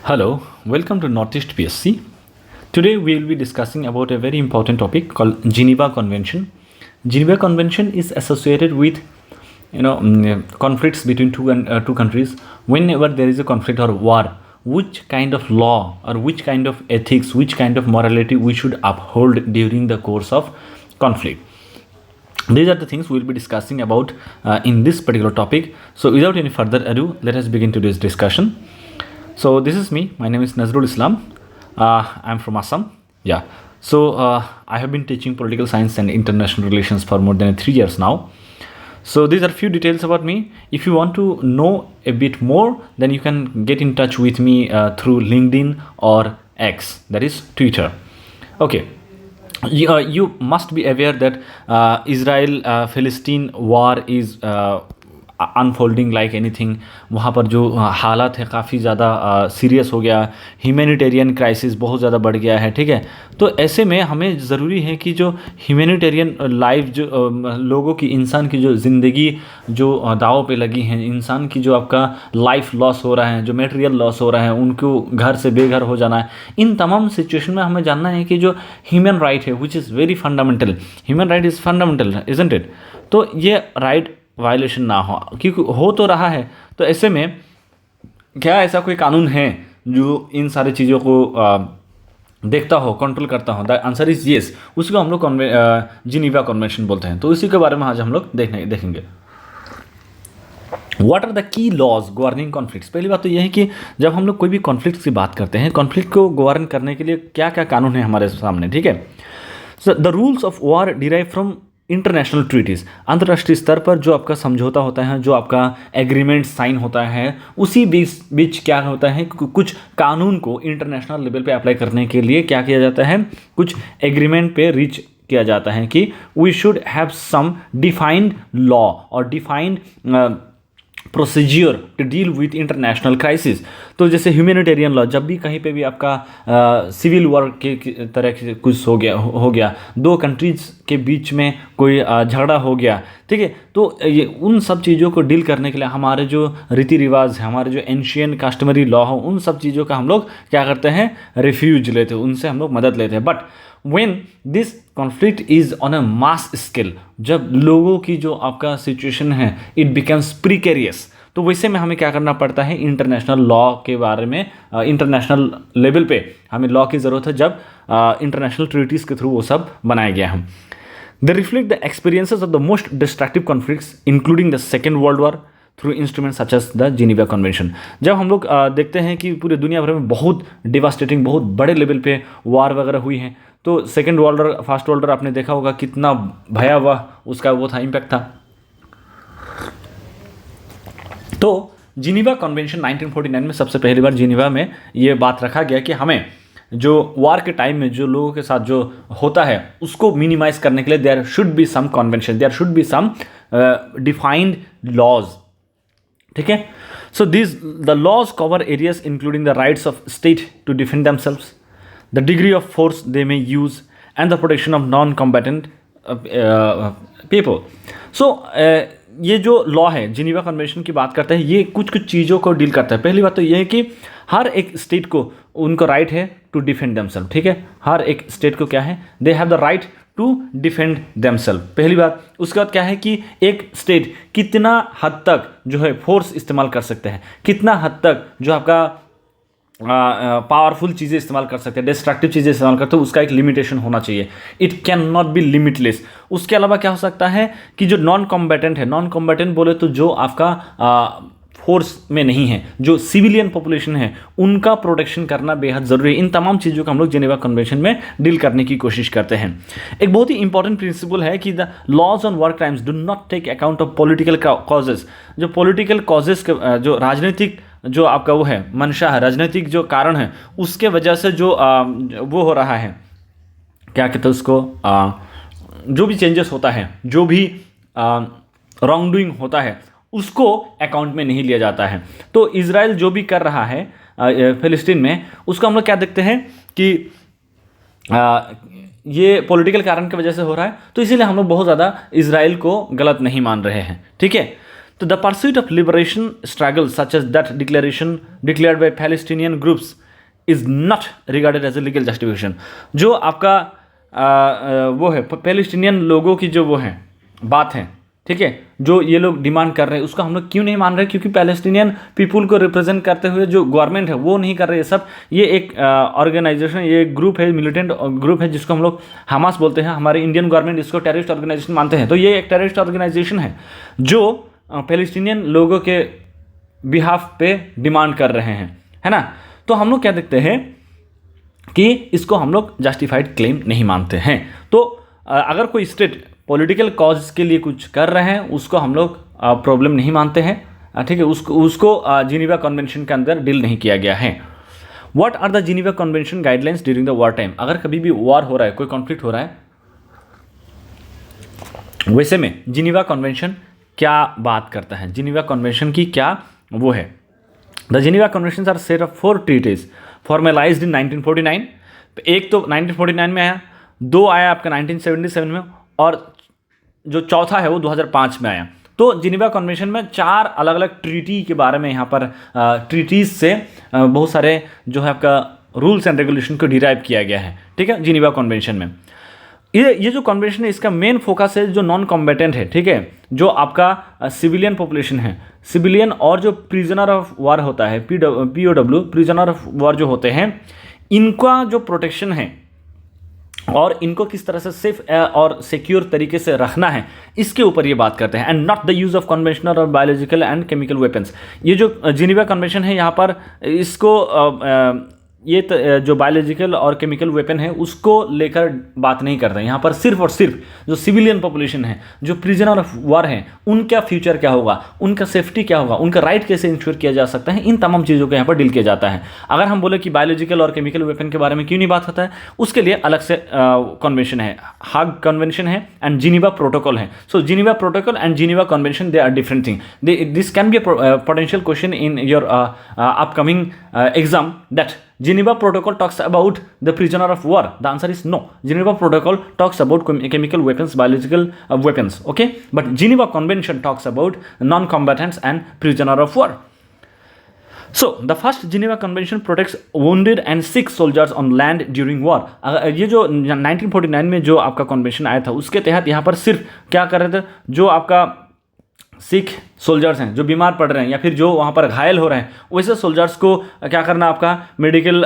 Hello, welcome to Northeast PSC. Today we will be discussing about a very important topic called Geneva Convention. Geneva Convention is associated with conflicts between two countries. Whenever there is a conflict or war, which kind of law or which kind of ethics, which kind of morality we should uphold during the course of conflict. These are the things we will be discussing about in this particular topic. So without any further ado, let us begin today's discussion. So this is me. My name is Nazrul Islam. I'm from Assam. Yeah. So I have been teaching political science and international relations for more than 3 years now. So these are few details about me. If you want to know a bit more, then you can get in touch with me through LinkedIn or X, that is Twitter. Okay. You must be aware that Israel-Philistine war is unfolding like anything. वहाँ पर जो हालात है काफ़ी ज़्यादा serious हो गया. Humanitarian crisis बहुत ज़्यादा बढ़ गया है. ठीक है, तो ऐसे में हमें ज़रूरी है कि जो ह्यूमैनिटेरियन लाइफ, जो लोगों की, इंसान की जो ज़िंदगी जो दाव पे लगी हैं, इंसान की जो आपका लाइफ लॉस हो रहा है, जो मटेरियल लॉस हो रहा है, उनको घर से बेघर हो जाना है, इन तमाम सिचुएशन में हमें जानना है कि जो ह्यूमन राइट है which is very fundamental, human right is fundamental, isn't it. तो ये राइट वायलेशन ना हो, क्योंकि हो तो रहा है. तो ऐसे में क्या ऐसा कोई कानून है जो इन सारी चीज़ों को देखता हो, कंट्रोल करता हो? The answer is yes. उसको हम लोग जिनीवा कन्वेंशन बोलते हैं. तो इसी के बारे में आज हम लोग देखेंगे. What are the key laws governing conflicts. पहली बात तो यह है कि जब हम लोग कोई भी कॉन्फ्लिक्ट की बात करते हैं, कॉन्फ्लिक्ट को गवर्न करने के लिए क्या क्या कानून है हमारे सामने. ठीक है, so the rules of war derive from international treaties. अंतर्राष्ट्रीय स्तर पर जो आपका समझौता होता है, जो आपका एग्रीमेंट साइन होता है, उसी बीच क्या होता है, कुछ कानून को इंटरनेशनल लेवल पे अप्लाई करने के लिए क्या किया जाता है, कुछ एग्रीमेंट पे रीच किया जाता है कि we should have some defined law और defined procedure to deal with international crisis. तो जैसे ह्यूमैनिटेरियन लॉ, जब भी कहीं पे भी आपका सिविल वॉर के तरह से कुछ हो गया, दो कंट्रीज के बीच में कोई झगड़ा हो गया, ठीक है, तो ये उन सब चीज़ों को डील करने के लिए हमारे जो रीति रिवाज है, हमारे जो एंशियंट कस्टमरी लॉ हो, उन सब चीज़ों का हम लोग क्या करते हैं, रिफ्यूज लेते हैं, उनसे हम लोग मदद लेते हैं. But when this conflict is on a mass scale, जब लोगों की जो आपका सिचुएशन है it becomes precarious, तो वैसे में हमें क्या करना पड़ता है, इंटरनेशनल लॉ के बारे में, इंटरनेशनल लेवल पे हमें लॉ की ज़रूरत है, जब इंटरनेशनल ट्रीटीज़ के थ्रू वो सब बनाया गया है. They reflect the experiences of the most destructive conflicts including the Second World War through instrument such as the Geneva convention. जब हम लोग देखते हैं कि पूरी दुनिया भर में बहुत डिवास्टेटिंग, बहुत बड़े लेवल पे वार वगैरह हुई हैं, तो second world war, first world war आपने देखा होगा कितना भयावह उसका वो था, इम्पैक्ट था. तो जिनीवा कन्वेंशन 1949 में सबसे पहली बार जिनीवा में ये बात रखा गया कि हमें जो वार के टाइम में जो लोगों के साथ जो होता है उसको मिनिमाइज करने के लिए there should be some convention, there should be some defined laws. ठीक है, so this the laws cover areas including the rights of state to defend themselves, the degree of force they may use and the protection of non combatant people. सो ये जो law है, Geneva convention की बात करता है, ये कुछ कुछ चीज़ों को डील करता है. पहली बात तो ये है कि हर एक स्टेट को उनको राइट है टू डिफेंड देमसेल्फ. ठीक है, हर एक स्टेट को क्या है, they have the right to defend themselves, पहली बात. उसके बाद क्या है कि एक स्टेट कितना हद तक जो है फोर्स इस्तेमाल कर सकते हैं, कितना हद तक जो आपका पावरफुल चीज़ें इस्तेमाल कर सकते हैं, डिस्ट्रक्टिव चीज़ें इस्तेमाल करते हैं, उसका एक लिमिटेशन होना चाहिए. It can not be limitless. उसके अलावा क्या हो सकता है कि जो नॉन कॉम्बैटेंट है, नॉन कॉम्बैटेंट बोले तो जो आपका फोर्स में नहीं है, जो सिविलियन पॉपुलेशन है, उनका प्रोटेक्शन करना बेहद ज़रूरी है. इन तमाम चीज़ों का हम लोग जिनेवा कन्वेंशन में डील करने की कोशिश करते हैं. एक बहुत ही इंपॉर्टेंट प्रिंसिपल है कि the laws on war crimes do not take account of political causes. जो पॉलिटिकल कॉजेज के, जो राजनीतिक जो आपका वो है मंशा है, राजनीतिक जो कारण है, उसके वजह से जो वो हो रहा है, क्या कहते हैं उसको, जो भी चेंजेस होता है, जो भी रॉन्ग डूइंग होता है, उसको अकाउंट में नहीं लिया जाता है. तो इजराइल जो भी कर रहा है फिलिस्तीन में, उसको हम लोग क्या देखते हैं कि ये पॉलिटिकल कारण की वजह से हो रहा है, तो इसीलिए हम लोग बहुत ज़्यादा इजराइल को गलत नहीं मान रहे हैं. ठीक है, तो the pursuit of liberation struggle such as that declaration declared by Palestinian groups is not regarded as a legal justification. जो आपका वो है पैलेस्टीनियन लोगों की जो वो है बात है, ठीक है, जो ये लोग डिमांड कर रहे हैं उसको हम लोग क्यों नहीं मान रहे? क्योंकि पैलेस्टीनियन पीपुल को रिप्रेजेंट करते हुए जो गवर्नमेंट है वो नहीं कर रहे ये सब। ये एक ऑर्गेनाइजेशन, ये एक ग्रुप है, मिलिटेंट ग्रुप है जिसको हम लोग हमास बोलते हैं। हमारे इंडियन गवर्नमेंट इसको टेररिस्ट ऑर्गेनाइजेशन मानते हैं। तो ये एक टेररिस्ट ऑर्गेनाइजेशन है जो पैलेस्टीनियन लोगों के बिहाफ पे डिमांड कर रहे हैं, है ना। तो हम लोग क्या देखते हैं कि इसको हम लोग जस्टिफाइड क्लेम नहीं मानते हैं। तो अगर कोई स्टेट पॉलिटिकल कॉज के लिए कुछ कर रहे हैं उसको हम लोग प्रॉब्लम नहीं मानते हैं, ठीक है। उसको जिनेवा कन्वेंशन के अंदर डील नहीं किया गया है। What are the Geneva convention guidelines during the war time? अगर कभी भी वॉर हो रहा है, कोई कॉन्फ्लिक्ट हो रहा है, वैसे में जिनेवा कन्वेंशन क्या बात करता है, जिनेवा कन्वेंशन की क्या वो है? The Geneva convention are set of 4 treaties formalized in 1949। एक तो 1949 में आया, 2 आया आपका 1977 में, और जो चौथा है वो 2005 में आया। तो जिनेवा कन्वेंशन में 4 अलग अलग ट्रीटी के बारे में यहाँ पर ट्रीटीज से बहुत सारे जो है आपका रूल्स एंड रेगुलेशन को डिराइव किया गया है, ठीक है, जिनेवा कन्वेंशन में। ये जो कन्वेंशन है इसका मेन फोकस है जो नॉन कॉम्बेटेंट है, ठीक है, जो आपका सिविलियन पॉपुलेशन है, सिविलियन और जो प्रिजनर ऑफ वॉर होता है, POW प्रिजनर ऑफ वॉर जो होते हैं, इनका जो प्रोटेक्शन है और इनको किस तरह से सेफ और सिक्योर तरीके से रखना है, इसके ऊपर ये बात करते हैं। And not the use of conventional और बायोलॉजिकल एंड केमिकल वेपन्स। ये जो जिनेवा कन्वेंशन है यहाँ पर इसको ये जो बायोलॉजिकल और केमिकल वेपन है उसको लेकर बात नहीं करते हैं। यहाँ पर सिर्फ और सिर्फ जो सिविलियन पॉपुलेशन है, जो प्रिजनर ऑफ वॉर हैं, उनका फ्यूचर क्या होगा, उनका सेफ्टी क्या होगा, उनका राइट कैसे इंश्योर किया जा सकता है, इन तमाम चीज़ों को यहाँ पर डील किया जाता है। अगर हम बोले कि बायोलॉजिकल और केमिकल वेपन के बारे में क्यों नहीं बात होता है, उसके लिए अलग से कन्वेंशन है, हाग कन्वेंशन है एंड जिनेवा प्रोटोकॉल है। So Geneva protocol and Geneva convention they are different thing. This can be potential question in your upcoming exam that Geneva Protocol talks about the prisoner of war. The answer is no. Geneva Protocol talks about chemical weapons, biological weapons, okay? But Geneva Convention talks about non-combatants and prisoner of war. So, the first Geneva Convention protects wounded and sick soldiers on land during war. ये जो 1949 में जो आपका convention आया था उसके तहत यहाँ पर सिर्फ क्या कर रहे थे, जो आपका सिख सोल्जर्स हैं जो बीमार पड़ रहे हैं या फिर जो वहाँ पर घायल हो रहे हैं, वैसे सोल्जर्स को क्या करना, आपका मेडिकल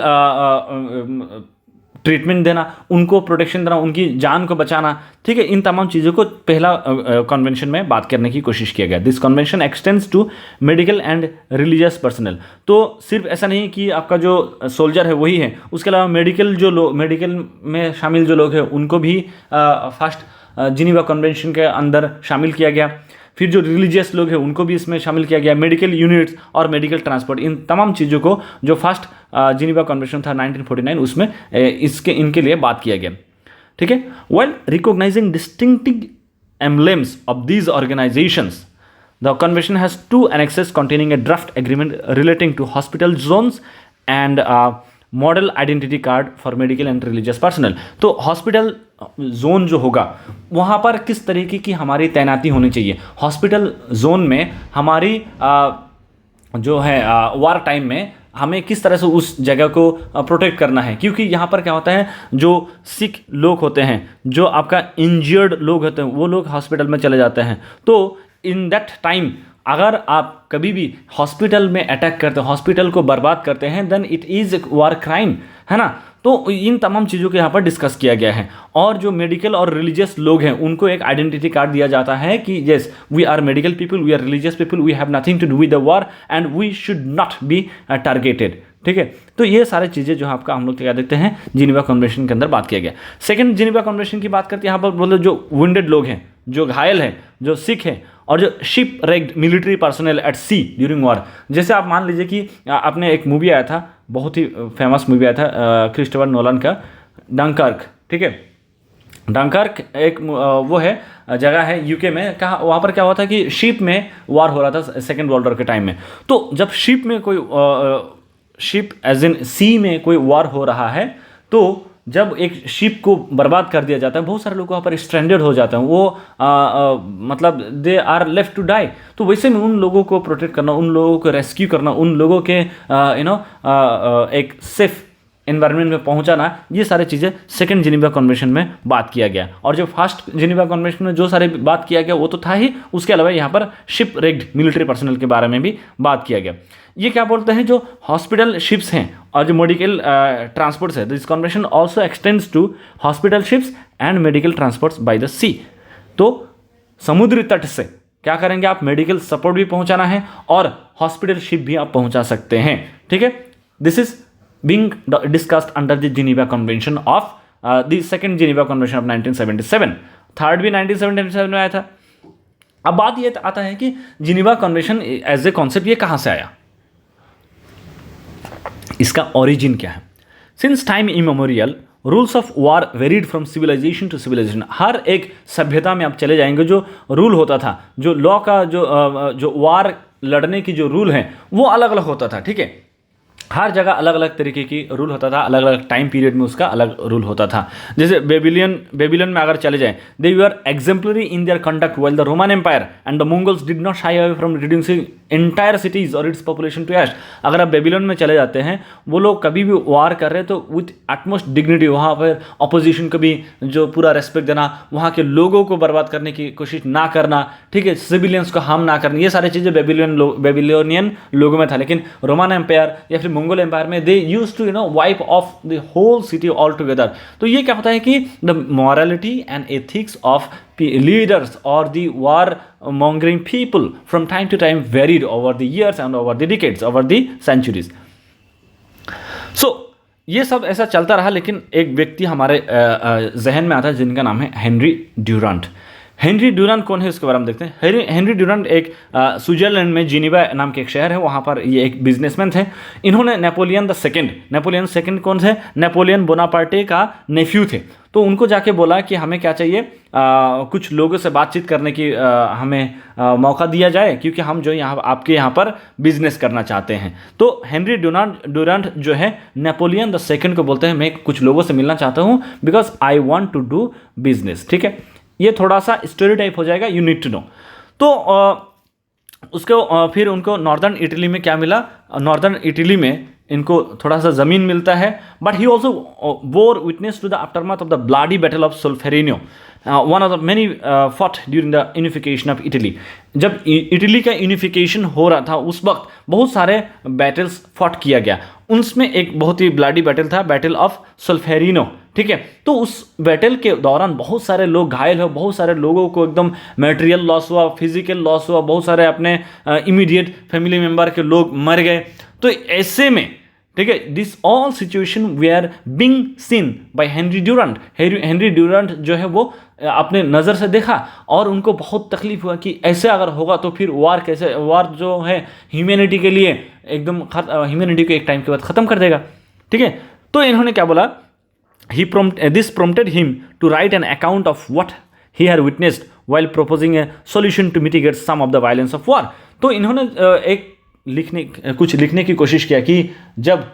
ट्रीटमेंट देना, उनको प्रोटेक्शन देना, उनकी जान को बचाना, ठीक है। इन तमाम चीज़ों को पहला कन्वेंशन में बात करने की कोशिश किया गया। This convention extends to medical and religious personal. तो सिर्फ ऐसा नहीं कि आपका जो सोल्जर है वही है, उसके अलावा मेडिकल में शामिल जो लोग हैं उनको भी फर्स्ट जिनेवा कन्वेंशन के अंदर शामिल किया गया। फिर जो रिलीजियस लोग हैं उनको भी इसमें शामिल किया गया। मेडिकल यूनिट्स और मेडिकल ट्रांसपोर्ट, इन तमाम चीज़ों को जो फर्स्ट जिनेवा कन्वेंशन था 1949 उसमें इनके लिए बात किया गया, ठीक है। Well recognizing distinctive emblems of these organizations, the convention has 2 annexes containing a draft agreement relating to hospital zones and model identity card for medical and religious personal. तो हॉस्पिटल जोन जो होगा वहाँ पर किस तरीके की हमारी तैनाती होनी चाहिए, हॉस्पिटल जोन में हमारी जो है वार टाइम में हमें किस तरह से उस जगह को प्रोटेक्ट करना है। क्योंकि यहाँ पर क्या होता है, जो सिक लोग होते हैं, जो आपका इंजर्ड लोग होते हैं, वो लोग हॉस्पिटल में चले जाते हैं। तो इन दैट टाइम अगर आप कभी भी हॉस्पिटल में अटैक करते हैं, हॉस्पिटल को बर्बाद करते हैं, then it is war crime, है ना। तो इन तमाम चीज़ों को यहाँ पर डिस्कस किया गया है। और जो मेडिकल और रिलीजियस लोग हैं उनको एक आइडेंटिटी कार्ड दिया जाता है कि yes we are medical people, we are religious people, we have nothing to do with the war and we should not be targeted, ठीक है। तो ये सारे चीज़ें जो आपका हम लोग क्या देखते हैं जिनेवा कन्वेंशन के अंदर बात किया गया। सेकंड जिनेवा कन्वेंशन की बात करते हैं, यहाँ पर बोलो जो वुंडेड लोग हैं, जो घायल हैं, जो सिक हैं, और जो ship wrecked military personnel at sea during war. जैसे आप मान लीजिए कि आपने एक मूवी आया था, बहुत ही फेमस मूवी आया था क्रिस्टोफर नोलन का, डंकर्क, ठीक है। डंकर्क एक वो है जगह है यूके में, कहा वहाँ पर क्या हुआ था कि शिप में वॉर हो रहा था सेकेंड वर्ल्ड वॉर के टाइम में। तो जब शिप में कोई शिप एज इन सी में कोई वॉर हो रहा है, तो जब एक शिप को बर्बाद कर दिया जाता है, बहुत सारे लोग वहाँ पर स्ट्रैंडेड हो जाते हैं, वो मतलब they are left to die, तो वैसे में उन लोगों को प्रोटेक्ट करना, उन लोगों को रेस्क्यू करना, उन लोगों के एक सेफ एनवायरनमेंट में पहुंचाना, ये सारी चीज़ें सेकंड जिनेवा कन्वेंशन में बात किया गया। और जो फर्स्ट जिनेवा कन्वेंशन में जो सारे बात किया गया वो तो था ही, उसके अलावा यहाँ पर शिप रिग्ड मिलिट्री पर्सनल के बारे में भी बात किया गया। ये क्या बोलते हैं, जो हॉस्पिटल शिप्स हैं और जो मेडिकल ट्रांसपोर्ट्स है, this convention also extends to hospital ships and medical transports by the sea. तो समुद्री तट से क्या करेंगे आप, मेडिकल सपोर्ट भी पहुंचाना है और हॉस्पिटल शिप भी आप पहुंचा सकते हैं, ठीक है। This is being discussed under the Geneva Convention of the second Geneva Convention of 1977। Third भी 1977 में आया था। अब बात ये आता है कि Geneva convention as a concept ये कहाँ से आया, इसका ओरिजिन क्या है। Since time immemorial rules of war varied from civilization to civilization. हर एक सभ्यता में आप चले जाएंगे, जो रूल होता था, जो लॉ का जो वॉर लड़ने की जो रूल है वो अलग अलग होता था, ठीक है। हर जगह अलग अलग तरीके की रूल होता था, अलग अलग टाइम पीरियड में उसका अलग रूल होता था। जैसे बेबीलोन में अगर चले जाएं, they were exemplary in their conduct while the Roman empire and the Mongols did not shy away from reducing entire cities और इट्स पॉपुलेशन टू एश। अगर आप बेबीलोन में चले जाते हैं, वो लोग कभी भी वार कर रहे हैं तो विथ एटमोस्ट डिग्निटी, वहाँ पर अपोजिशन को भी जो पूरा रेस्पेक्ट देना, वहाँ के लोगों को बर्बाद करने की कोशिश ना करना, ठीक है, सिविलियंस को हार्म ना करना, ये सारी चीज़ें बेबीलोनियन लोगों में था। लेकिन रोमन एम्पायर या फिर मंगोल एम्पायर में they used to wipe off the whole city all together. तो ये क्या होता है कि the morality and ethics of leaders और the war mongering people from time to time varied over the years and over the decades, over the centuries. So ये सब ऐसा चलता रहा, लेकिन एक व्यक्ति हमारे जहन में आता है जिनका नाम है हेनरी ड्यूरांट। हेनरी ड्यूरांट कौन है, उसके बारे में देखते हैं। हेनरी ड्यूरांट एक स्विट्जरलैंड में जिनेवा नाम के एक शहर है, वहाँ पर ये एक बिजनेसमैन थे। इन्होंने नेपोलियन सेकंड कौन थे, नेपोलियन बोनापार्टे का नेफ्यू थे। तो उनको जाके बोला कि हमें क्या चाहिए, कुछ लोगों से बातचीत करने की हमें मौका दिया जाए, क्योंकि हम जो यहाँ आपके यहाँ पर बिजनेस करना चाहते हैं। तो हेनरी ड्यूरांट जो है नेपोलियन द सेकंड को बोलते हैं, मैं कुछ लोगों से मिलना चाहता हूँ because I want to do business, ठीक है। ये थोड़ा सा स्टोरी टाइप हो जाएगा, यू नीड टू नो। तो उसको फिर उनको नॉर्दर्न इटली में क्या मिला, नॉर्दर्न इटली में इनको थोड़ा सा ज़मीन मिलता है। But he also bore witness to the aftermath of the bloody battle of Solferino, one of the many fought during the unification of Italy. जब इटली का यूनिफिकेशन हो रहा था उस वक्त बहुत सारे बैटल्स फॉट किया गया, उनमें एक बहुत ही ब्लडी बैटल था, बैटल ऑफ सोल्फेरिनो, ठीक है। तो उस बैटल के दौरान बहुत सारे लोग घायल हुए, बहुत सारे लोगों को एकदम मटेरियल लॉस हुआ, फिजिकल लॉस हुआ, बहुत सारे अपने इमीडिएट फैमिली मेम्बर के लोग मर गए। तो ऐसे में, ठीक है, this all situation we are being seen by Henry Durant. Henry Durant जो है वो अपने नज़र से देखा और उनको बहुत तकलीफ हुआ कि ऐसे अगर होगा तो फिर वार कैसे, वार जो है ह्यूमैनिटी के लिए एकदम ह्यूमैनिटी को एक टाइम के बाद ख़त्म कर देगा, ठीक है। तो इन्होंने क्या बोला, this prompted him to write an account of what he had witnessed while proposing a solution to mitigate some of the violence of war। तो इन्होंने कुछ लिखने की कोशिश किया कि जब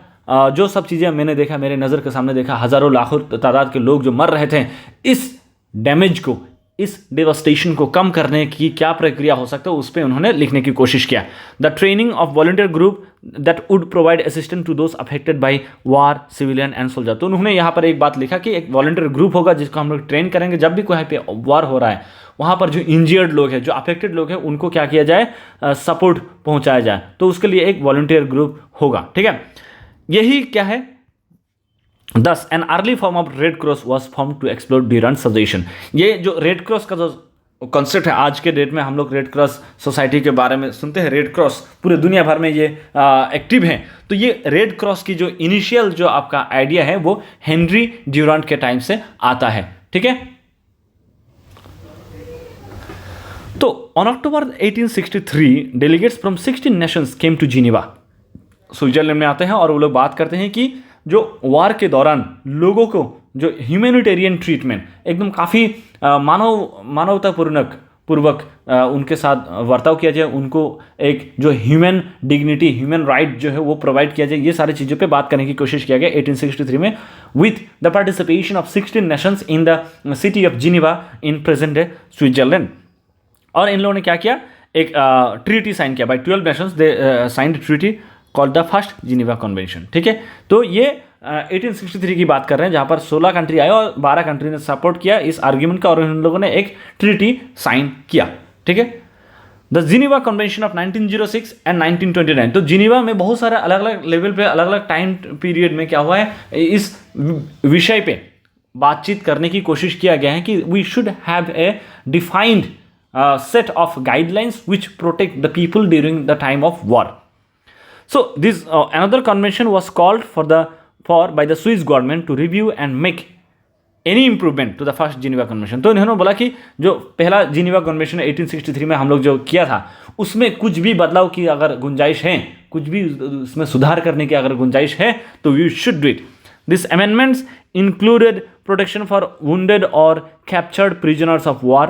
जो सब चीज़ें मैंने देखा, मेरे नज़र के सामने देखा, हज़ारों लाखों तादाद के लोग जो मर रहे थे, इस डैमेज को, इस डेवास्टेशन को कम करने की क्या प्रक्रिया हो सकता है, उस पर उन्होंने लिखने की कोशिश किया। The training of volunteer group that would provide assistance to those affected by war, civilian and soldier. तो उन्होंने यहाँ पर एक बात लिखा कि एक वॉलंटियर ग्रुप होगा जिसको हम लोग ट्रेन करेंगे, जब भी कोई पे वार हो रहा है वहाँ पर जो इंजर्ड लोग हैं, जो अफेक्टेड लोग हैं, उनको क्या किया जाए, सपोर्ट पहुँचाया जाए। तो उसके लिए एक वॉलंटियर ग्रुप होगा, ठीक है। यही क्या है, Thus, an early form of Red Cross was formed to explore Durant's suggestion। ये जो रेड क्रॉस का जो कॉन्सेप्ट है, आज के डेट में हम लोग रेड क्रॉस सोसाइटी के बारे में सुनते हैं, रेड क्रॉस पूरे दुनिया भर में ये एक्टिव है। तो ये रेड क्रॉस की जो इनिशियल जो आपका आइडिया है वो हेनरी ड्यूरांट के टाइम से आता है, ठीक है। तो on October 1863 delegates from 16 nations came to Geneva. Switzerland में आते हैं और वो लोग बात करते हैं कि जो वार के दौरान लोगों को जो ह्यूमैनिटेरियन ट्रीटमेंट, एकदम काफ़ी मानवतापूर्वक पूर्वक उनके साथ वर्ताव किया जाए, उनको एक जो ह्यूमन डिग्निटी, ह्यूमन राइट जो है वो प्रोवाइड किया जाए। ये सारी चीज़ों पे बात करने की कोशिश किया गया 1863 में with the participation of 16 nations in the city of Geneva in present day Switzerland. और इन लोगों ने क्या किया, एक ट्रीटी साइन किया by 12 nations, they signed treaty called the first Geneva convention. ठीक है, तो ये 1863 की बात कर रहे हैं जहाँ पर 16 कंट्री आए और 12 कंट्री ने सपोर्ट किया इस आर्ग्यूमेंट का और इन लोगों ने एक ट्रीटी साइन किया। ठीक है, the Geneva convention of 1906 and 1929। तो जिनेवा में बहुत सारे अलग अलग लेवल पे, अलग अलग टाइम पीरियड में क्या हुआ है, इस विषय पे बातचीत करने की कोशिश किया गया है कि we should have a defined set of guidelines which protect the people during the time of war. So this another convention was called for by the Swiss government to review and make any improvement to the first Geneva Convention. तो इन्होंने बोला कि जो पहला Geneva convention 1863 में हम लोग जो किया था उसमें कुछ भी बदलाव की अगर गुंजाइश है, कुछ भी उसमें सुधार करने की अगर गुंजाइश है तो we should do it. These amendments included protection for wounded or captured prisoners of war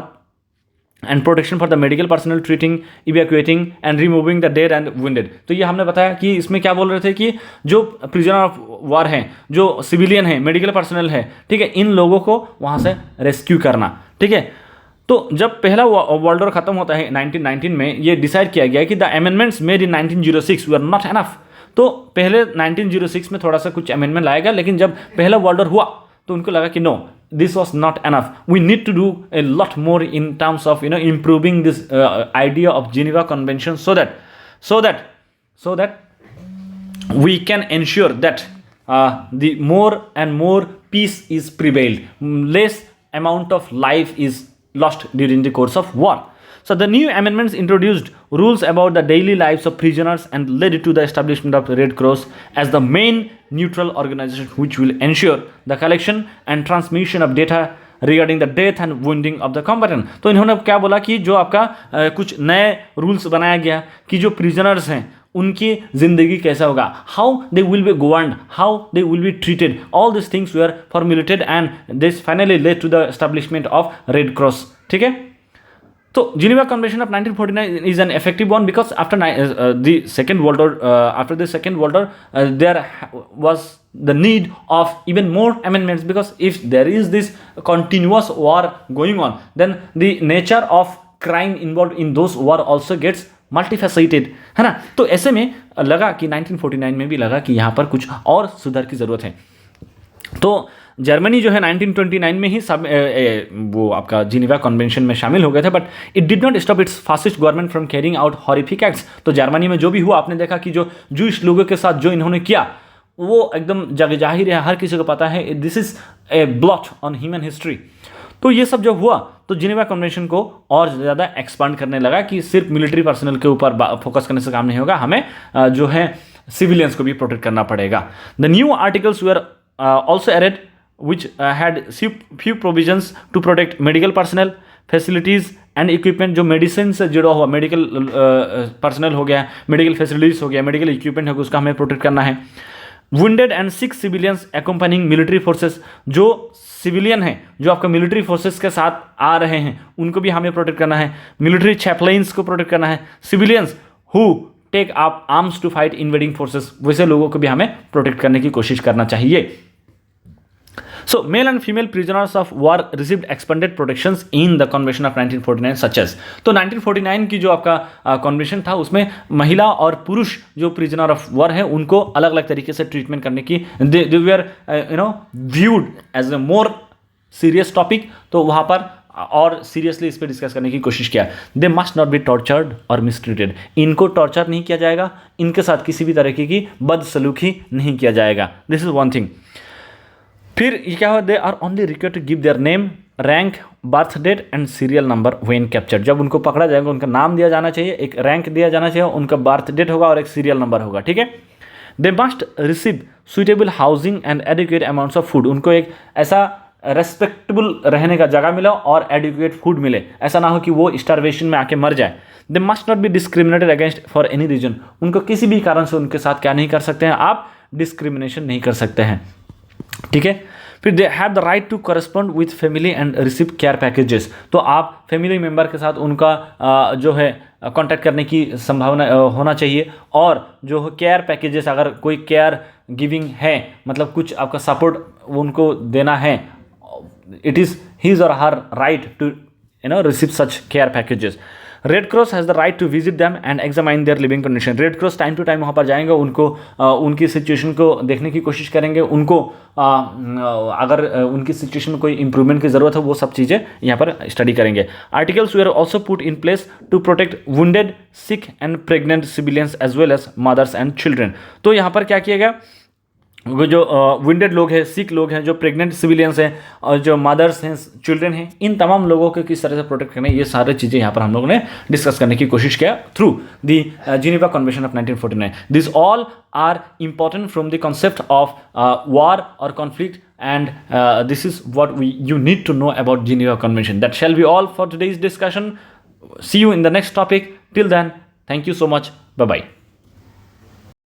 and protection for the medical personnel treating, evacuating and removing the dead and wounded। तो ये हमने बताया कि इसमें क्या बोल रहे थे कि जो प्रिजनर ऑफ वार हैं, जो सिविलियन हैं, मेडिकल पर्सनल है, ठीक है, इन लोगों को वहाँ से रेस्क्यू करना। ठीक है, तो जब पहला वर्ल्ड वॉर खत्म होता है 1919 में, ये डिसाइड किया गया कि the amendments made in 1906 were not enough. तो पहले 1906 में थोड़ा सा कुछ अमेंडमेंट लाया गया, लेकिन जब पहला वर्ल्ड वॉर हुआ तो उनको लगा कि no, this was not enough, we need to do a lot more in terms of improving this idea of Geneva Convention so that we can ensure that the more and more peace is prevailed, less amount of life is lost during the course of war. So the new amendments introduced rules about the daily lives of prisoners and led to the establishment of the Red Cross as the main neutral organization which will ensure the collection and transmission of data regarding the death and wounding of the combatant। तो इन्होंने क्या बोला कि जो आपका कुछ नए rules बनाया गया कि जो प्रिजनर्स हैं उनकी जिंदगी कैसा होगा, how they will be governed, how they will be treated, all this things were formulated and this finally led to the establishment of Red Cross. ठीक है, तो Geneva Convention of 1949 is an effective one because after the Second World War, there was the need of even more amendments, because if there is this continuous war going on, then the nature of crime involved in those war also gets multifaceted, है ना। तो ऐसे में लगा कि 1949 में भी लगा कि यहाँ पर कुछ और सुधार की ज़रूरत है। तो जर्मनी जो है 1929 में ही सब वो आपका जिनेवा कन्वेंशन में शामिल हो गए थे, but it did not stop it's fascist government from carrying out horrific acts. तो जर्मनी में जो भी हुआ, आपने देखा कि जो जूइश लोगों के साथ जो इन्होंने किया वो एकदम जग जाहिर है, हर किसी को पता है, this is a blot on human history. तो ये सब जब हुआ तो जिनेवा कन्वेंशन को और ज़्यादा एक्सपांड करने लगा कि सिर्फ मिलिट्री पर्सनल के ऊपर फोकस करने से काम नहीं होगा, हमें जो है सिविलियंस को भी प्रोटेक्ट करना पड़ेगा। The new articles were also added which had few provisions to protect medical personnel, facilities and equipment। जो मेडिसिन से जुड़ा हुआ मेडिकल पर्सनल हो गया, मेडिकल फैसिलिटीज़ हो गया, मेडिकल इक्विपमेंट होगा, उसका हमें प्रोटेक्ट करना है। wounded and sick civilians accompanying military forces, जो सिविलियन हैं जो आपका मिलिट्री फोर्सेस के साथ आ रहे हैं उनको भी हमें प्रोटेक्ट करना है। मिलिट्री चैपलाइंस को प्रोटेक्ट करना है। Civilians who take up arms to fight invading forces, वैसे लोगों को भी हमें प्रोटेक्ट करने की कोशिश करना चाहिए। So male and female prisoners of war received expanded protections in the Convention of 1949 such as। तो 1949 की जो आपका कन्वेंशन था उसमें महिला और पुरुष जो प्रिजनर ऑफ वॉर है उनको अलग अलग तरीके से ट्रीटमेंट करने की they were viewed as a more serious topic. तो वहाँ पर और सीरियसली इस पर डिस्कस करने की कोशिश किया। दे मस्ट नॉट बी टॉर्चर्ड और मिसट्रीटेड, इनको टॉर्चर नहीं किया जाएगा, इनके साथ किसी भी तरीके की बदसलूकी नहीं किया जाएगा। This is one thing. फिर ये क्या हुआ, they are only required to give their name, rank, birth date and serial number when captured. जब उनको पकड़ा जाएगा उनका नाम दिया जाना चाहिए, एक रैंक दिया जाना चाहिए, उनका बर्थ डेट होगा और एक सीरियल नंबर होगा। ठीक है, they must receive suitable housing and adequate amounts of food, उनको एक ऐसा रेस्पेक्टेबल रहने का जगह मिले और एडिक्वेट फूड मिले, ऐसा ना हो कि वो स्टारवेशन में आके मर जाए। They must not be discriminated against for any reason, उनको किसी भी कारण से उनके साथ क्या नहीं कर सकते हैं, आप डिस्क्रिमिनेशन नहीं कर सकते हैं। ठीक है, फिर they have the right to correspond with family and receive care packages, तो आप फैमिली मेम्बर के साथ उनका जो है कांटेक्ट करने की संभावना होना चाहिए, और जो केयर पैकेजेस, अगर कोई केयर गिविंग है, मतलब कुछ आपका सपोर्ट उनको देना है, इट इज़ हिज और her right to receive such care packages. Red Cross has the right to visit them and examine their living condition. Red Cross time to time वहाँ पर जाएंगे, उनको उनकी सिचुएशन को देखने की कोशिश करेंगे, उनको अगर उनकी सिचुएशन में कोई इंप्रूवमेंट की ज़रूरत है वो सब चीज़ें यहाँ पर स्टडी करेंगे. Articles were also put in place to protect wounded, sick and pregnant civilians as well as mothers and children. तो यहाँ पर क्या किया गया, वो जो विंडेड लोग हैं, सिक लोग हैं, जो प्रेग्नेंट सिविलियंस हैं, और जो मदर्स हैं, चिल्ड्रन हैं, इन तमाम लोगों को किस तरह से प्रोटेक्ट करना है, ये सारी चीज़ें यहाँ पर हम लोगों ने डिस्कस करने की कोशिश किया through the Geneva convention of 1949. This all are important from the concept of war और conflict, and this is what you need to know about Geneva Convention. That shall be all for today's discussion. See you in the next topic. Till then, thank you so much. Bye bye.